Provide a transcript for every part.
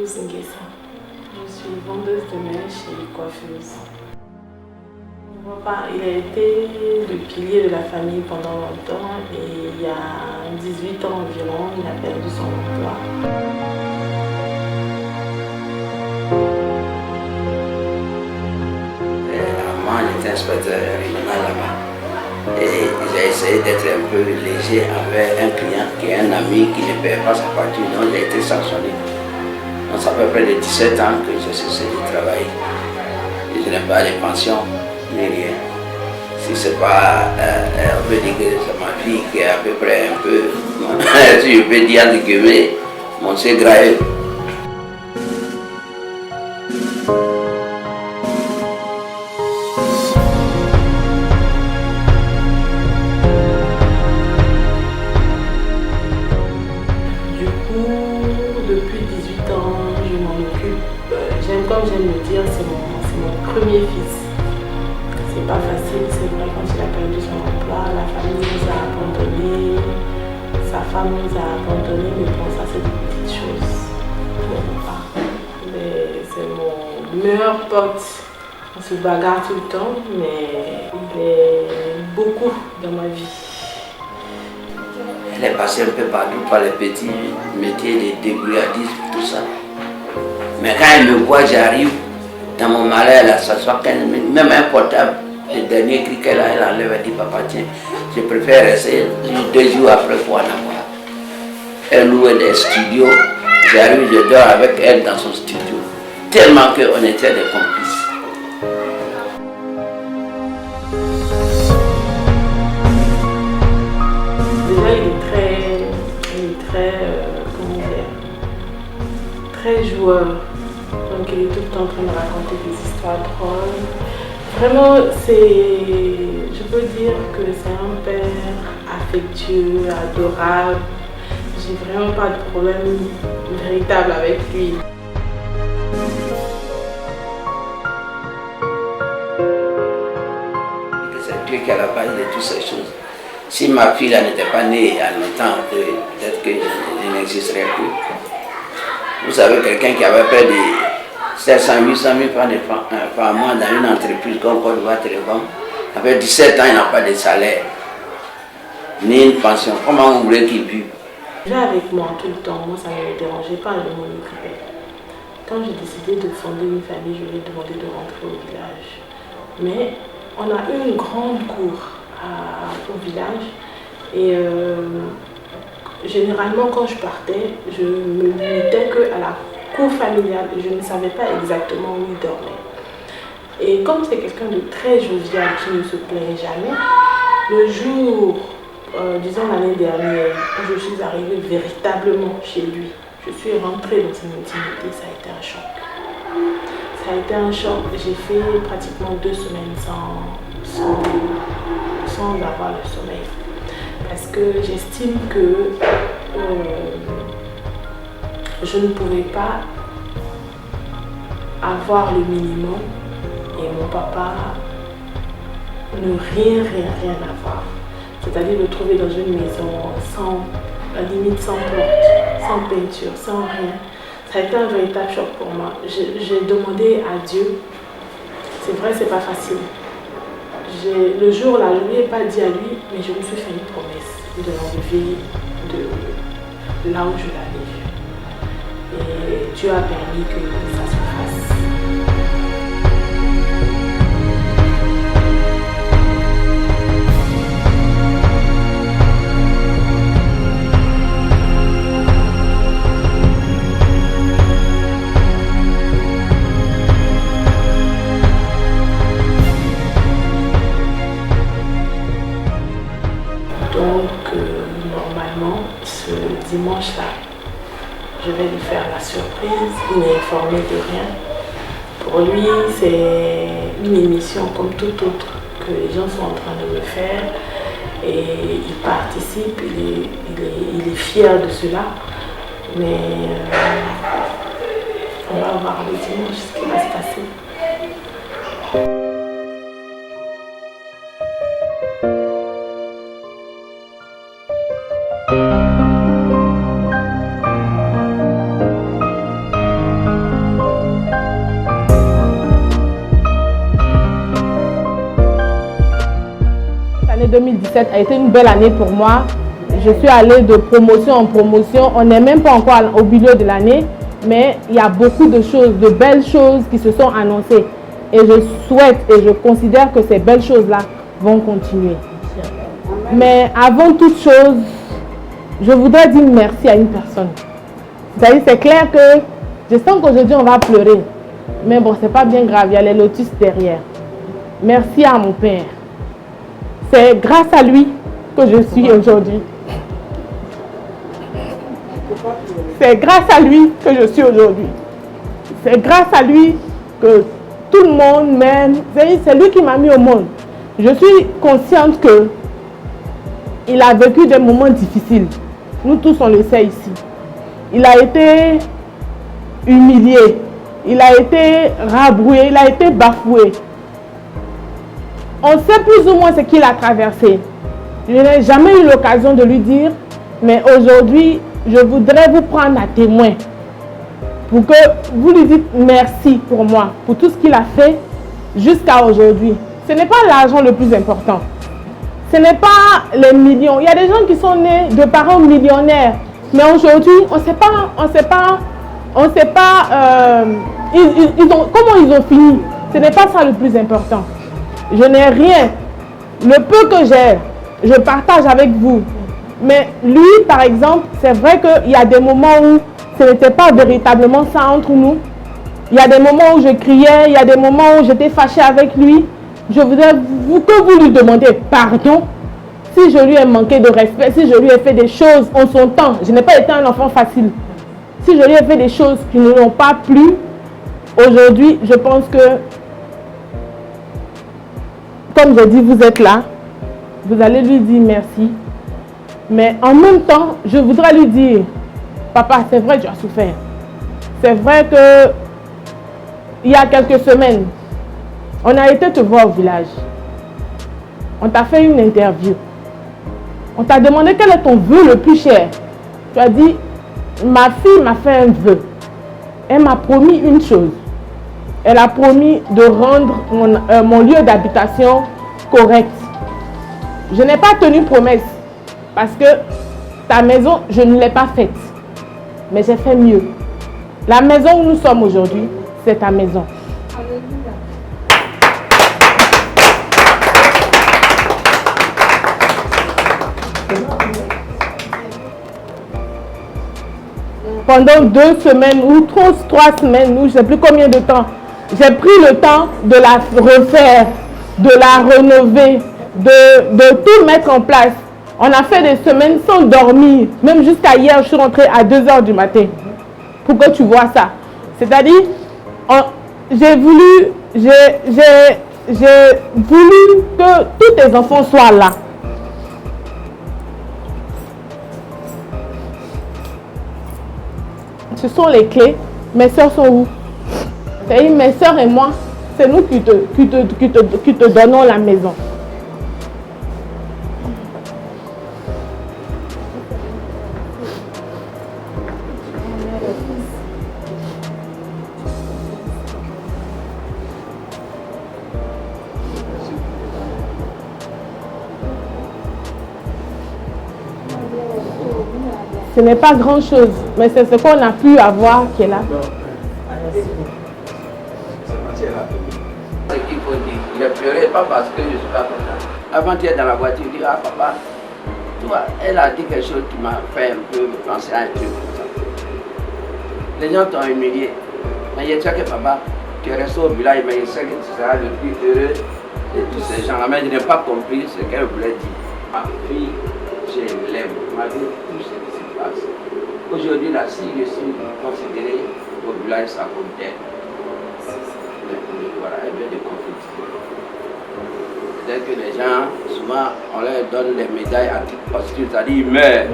Rose Nguessa. Je suis vendeuse de mèches et coiffeuse. Mon papa, il a été le pilier de la famille pendant longtemps et il y a 18 ans environ, il a perdu son emploi. Avant, j'étais inspecteur régional là-bas. Et j'ai essayé d'être un peu léger avec un client qui est un ami qui ne paie pas sa facture, donc j'ai été sanctionné. Donc ça fait à peu près de 17 ans que j'ai cessé de travailler. Et je n'ai pas de pension ni rien. Si c'est pas, on peut dire que c'est ma fille qui est à peu près un peu, si je peux dire entre guillemets, mon secret. Comme j'aime le dire, c'est mon premier fils. C'est pas facile, c'est vrai, quand il a perdu son emploi, la famille nous a abandonnés, sa femme nous a abandonnés, mais bon, ça c'est des petites choses. Mais c'est mon meilleur pote. On se bagarre tout le temps, mais il est beaucoup dans ma vie. Elle est passée un peu partout par les petits métiers de débrouillardisme, tout ça. Mais quand elle me voit, j'arrive dans mon malheur, elle s'assoit, même un portable, le dernier cri qu'elle a, elle enlève, elle dit papa tiens, je préfère rester 2 jours après pour en avoir. Elle loue des studios, j'arrive, je dors avec elle dans son studio, tellement qu'on était des complices. Déjà il est très, comment dire, très joueur. Donc il est tout le temps en train de raconter des histoires drôles. Vraiment, je peux dire que c'est un père affectueux, adorable. J'ai vraiment pas de problème véritable avec lui. C'est Dieu qui est à la base de toutes ces choses. Si ma fille n'était pas née à longtemps, peut-être que je n'existerais plus. Vous savez, quelqu'un qui avait près de 700 800 000 francs par mois dans une entreprise comme Côte d'Ivoire Télécom, avec 17 ans, il n'a pas de salaire, ni une pension. Comment vous voulez qu'il vive? Déjà avec moi tout le temps, moi ça ne me dérangeait pas de m'en occuper. Quand j'ai décidé de fonder une famille, je lui ai demandé de rentrer au village. Mais on a eu une grande cour au village et généralement quand je partais, je me limitais qu'à la cour familiale et je ne savais pas exactement où il dormait. Et comme c'est quelqu'un de très jovial qui ne se plaint jamais, le jour, disons l'année dernière, où je suis arrivée véritablement chez lui, je suis rentrée dans son intimité, ça a été un choc. Ça a été un choc, j'ai fait pratiquement 2 semaines sans avoir le sommeil. Parce que j'estime que je ne pouvais pas avoir le minimum et mon papa ne rien avoir. C'est-à-dire le trouver dans une maison à la limite sans porte, sans peinture, sans rien. Ça a été un véritable choc pour moi. J'ai demandé à Dieu, c'est vrai c'est pas facile. Le jour là, je ne lui ai pas dit à lui, mais je me suis fait une promesse de l'enlever de là où je l'avais vu. Et Dieu a permis que ça se fasse. Normalement, ce dimanche-là, je vais lui faire la surprise, il n'est informé de rien. Pour lui, c'est une émission comme toute autre que les gens sont en train de me faire et il participe, il est fier de cela. Mais on va voir le dimanche ce qui va se passer. L'année 2017 a été une belle année pour moi. Je suis allée de promotion en promotion. On n'est même pas encore au milieu de l'année, mais il y a beaucoup de choses, de belles choses qui se sont annoncées. Et je souhaite et je considère que ces belles choses-là vont continuer. Mais avant toute chose, je voudrais dire merci à une personne. C'est-à-dire, c'est clair que je sens qu'aujourd'hui on va pleurer. Mais bon, c'est pas bien grave, il y a les lotus derrière. Merci à mon père. C'est grâce à lui que je suis aujourd'hui. C'est grâce à lui que je suis aujourd'hui. C'est grâce à lui que tout le monde m'aime. C'est lui qui m'a mis au monde. Je suis consciente que il a vécu des moments difficiles. Nous tous, on le sait ici. Il a été humilié. Il a été rabroué. Il a été bafoué. On sait plus ou moins ce qu'il a traversé. Je n'ai jamais eu l'occasion de lui dire, mais aujourd'hui, je voudrais vous prendre à témoin pour que vous lui dites merci pour moi, pour tout ce qu'il a fait jusqu'à aujourd'hui. Ce n'est pas l'argent le plus important. Ce n'est pas les millions. Il y a des gens qui sont nés de parents millionnaires, mais aujourd'hui, on ne sait pas comment ils ont fini. Ce n'est pas ça le plus important. Je n'ai rien. Le peu que j'ai, je partage avec vous. Mais lui, par exemple, c'est vrai qu'il y a des moments où ce n'était pas véritablement ça entre nous. Il y a des moments où je criais, il y a des moments où j'étais fâchée avec lui. Je voudrais que vous lui demandiez pardon si je lui ai manqué de respect, si je lui ai fait des choses en son temps. Je n'ai pas été un enfant facile. Si je lui ai fait des choses qui ne l'ont pas plu, aujourd'hui, je pense que, comme je dis, vous êtes là, vous allez lui dire merci. Mais en même temps, je voudrais lui dire, papa, c'est vrai que tu as souffert. C'est vrai que il y a quelques semaines, on a été te voir au village. On t'a fait une interview. On t'a demandé quel est ton vœu le plus cher. Tu as dit, ma fille m'a fait un vœu. Elle m'a promis une chose. Elle a promis de rendre mon lieu d'habitation correct. Je n'ai pas tenu promesse parce que ta maison, je ne l'ai pas faite. Mais j'ai fait mieux. La maison où nous sommes aujourd'hui, c'est ta maison. Pendant 2 semaines ou 3 semaines, ou je ne sais plus combien de temps, j'ai pris le temps de la refaire, de la rénover, de tout mettre en place. On a fait des semaines sans dormir. Même jusqu'à hier, je suis rentrée à 2 h du matin. Pour que tu vois ça. C'est-à-dire, j'ai voulu que tous tes enfants soient là. Ce sont les clés. Mes soeurs sont où? C'est-à-dire, mes soeurs et moi, c'est nous qui te donnons la maison. Ce n'est pas grand-chose, mais c'est ce qu'on a pu avoir qui est là. Ce qu'il faut dire, il a pleuré pas parce que je ne suis pas content. Avant, tu es dans la voiture, tu dis, ah papa, tu vois, elle a dit quelque chose qui m'a fait un peu penser à un truc comme ça. Les gens t'ont humilié. Mais je sais que papa, tu es resté au village, mais je sais que tu seras le plus heureux de tous ces gens-là. Mais je n'ai pas compris ce qu'elle voulait dire. Ma fille, je l'aime, malgré tout ce qui se passe. Aujourd'hui, là, si je suis considéré au village, ça compte d'elle. Voilà, elle vient de conflits. C'est-à-dire que les gens, souvent, on leur donne les médailles à titre posthume, c'est-à-dire ils meurent.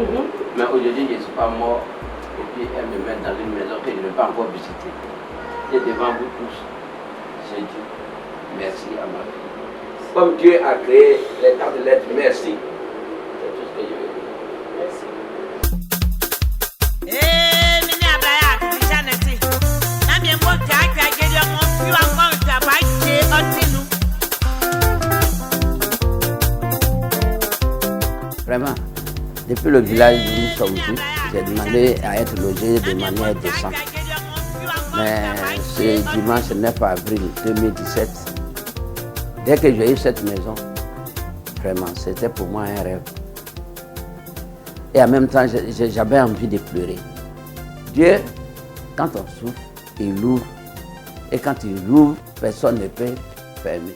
Mais aujourd'hui, je ne suis pas mort. Et puis, elle me met dans une maison que je n'ai pas encore visitée. Et devant vous tous, je dis merci à ma fille. Comme Dieu a créé les temps de l'être, merci. C'est tout ce que je veux dire. Merci. Depuis le village où nous sommes venus, j'ai demandé à être logé de manière décente. Mais ce dimanche 9 avril 2017, dès que j'ai eu cette maison, vraiment, c'était pour moi un rêve. Et en même temps, j'avais envie de pleurer. Dieu, quand on souffre, il ouvre. Et quand il ouvre, personne ne peut fermer.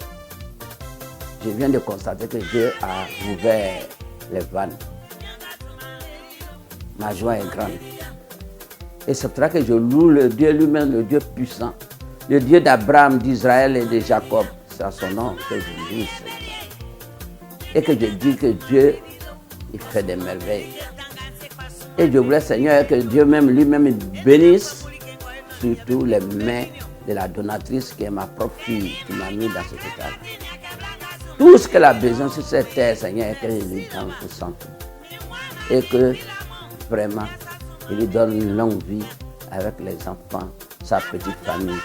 Je viens de constater que Dieu a ouvert les vannes. Ma joie est grande. Et c'est pour ça que je loue le Dieu lui-même, le Dieu puissant, le Dieu d'Abraham, d'Israël et de Jacob. C'est à son nom que je loue, Seigneur. Et que je dis que Dieu, il fait des merveilles. Et je voulais, Seigneur, que Dieu même lui-même bénisse surtout les mains de la donatrice qui est ma propre fille, qui m'a mis dans cet état. Tout ce qu'elle a besoin sur cette terre, Seigneur, qu'elle lui donne tout sans tout. Et que vraiment, il lui donne une longue vie avec les enfants, sa petite famille.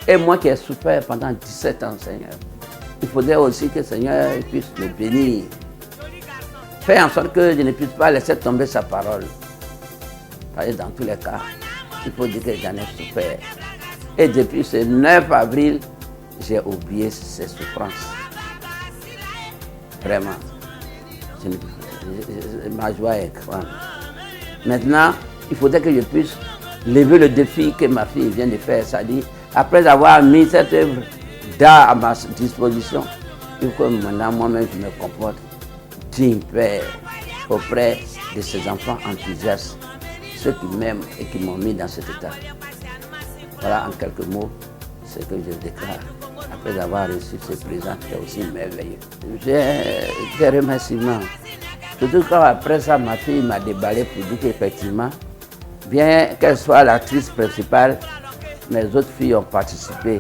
Et moi qui ai souffert pendant 17 ans, Seigneur, il faudrait aussi que Seigneur puisse me bénir. Faire en sorte que je ne puisse pas laisser tomber sa parole. Parce que dans tous les cas, il faut dire que j'en ai souffert. Et depuis ce 9 avril, j'ai oublié ces souffrances. Vraiment. Ma joie est grande. Maintenant, il faudrait que je puisse lever le défi que ma fille vient de faire. C'est-à-dire, après avoir mis cette œuvre d'art à ma disposition, il faut que maintenant moi-même je me comporte digne père auprès de ces enfants enthousiastes, ceux qui m'aiment et qui m'ont mis dans cet état. Voilà en quelques mots ce que je déclare après avoir reçu ce présent qui est aussi merveilleux. J'ai des remerciements. Surtout quand après ça, ma fille m'a déballé pour dire qu'effectivement, bien qu'elle soit l'actrice principale, mes autres filles ont participé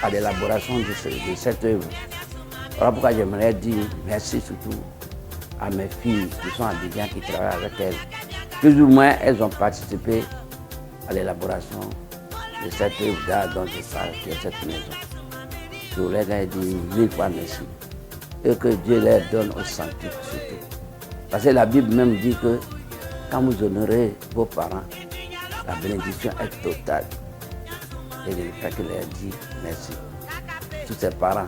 à l'élaboration de cette œuvre. Voilà pourquoi j'aimerais dire merci surtout à mes filles qui sont Abidjan, qui travaillent avec elles. Plus ou moins, elles ont participé à l'élaboration de cette œuvre d'art dont je parle, qui est cette maison. Je voulais leur dire 1000 fois merci. Et que Dieu leur donne au centuple surtout. Parce que la Bible même dit que quand vous honorez vos parents, la bénédiction est totale. Et je ne fais que leur dire merci. Tous ces parents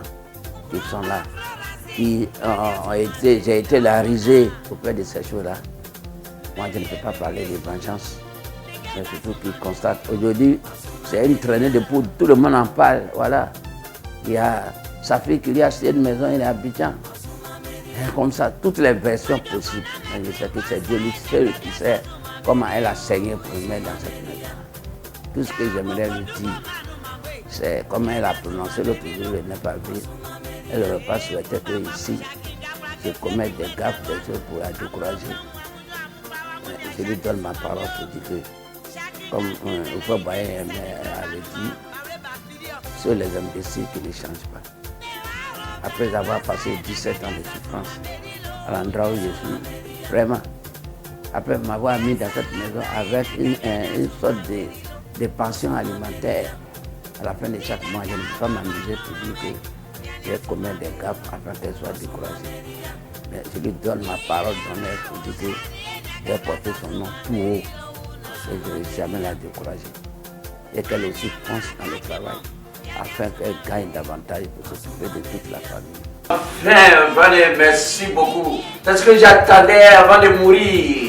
qui sont là, qui j'ai été la risée auprès de ces choses-là. Moi, je ne peux pas parler de vengeance, mais surtout qu'ils constatent. Aujourd'hui, c'est une traînée de poudre, tout le monde en parle. Voilà. Il y a sa fille qui lui a acheté une maison, il est à Abidjan. Comme ça, toutes les versions possibles. Mais je sais que c'est Dieu seul qui sait comment elle a saigné pour me mettre dans cette maison. Tout ce que j'aimerais lui dire, c'est comment elle a prononcé l'autre jour, le 9 avril. Elle n'aurait pas souhaité que ici, je commette des gaffes, des choses pour la décourager. Je lui donne ma parole pour dire que, comme Oufo Boye avait dit, sur les imbéciles qui ne changent pas. Après avoir passé 17 ans de souffrance à l'endroit où je suis, vraiment, après m'avoir mis dans cette maison avec une sorte de pension alimentaire, à la fin de chaque mois, je ne peux pas m'amuser pour dire que je commets des gaffes afin qu'elle soit découragée. Mais je lui donne ma parole d'honneur pour dire que je vais porter son nom tout haut et je ne vais jamais la décourager. Et qu'elle aussi fonce dans le travail afin qu'elle gagne davantage pour s'occuper de toute la famille. Enfin, Vané, merci beaucoup. C'est ce que j'attendais avant de mourir.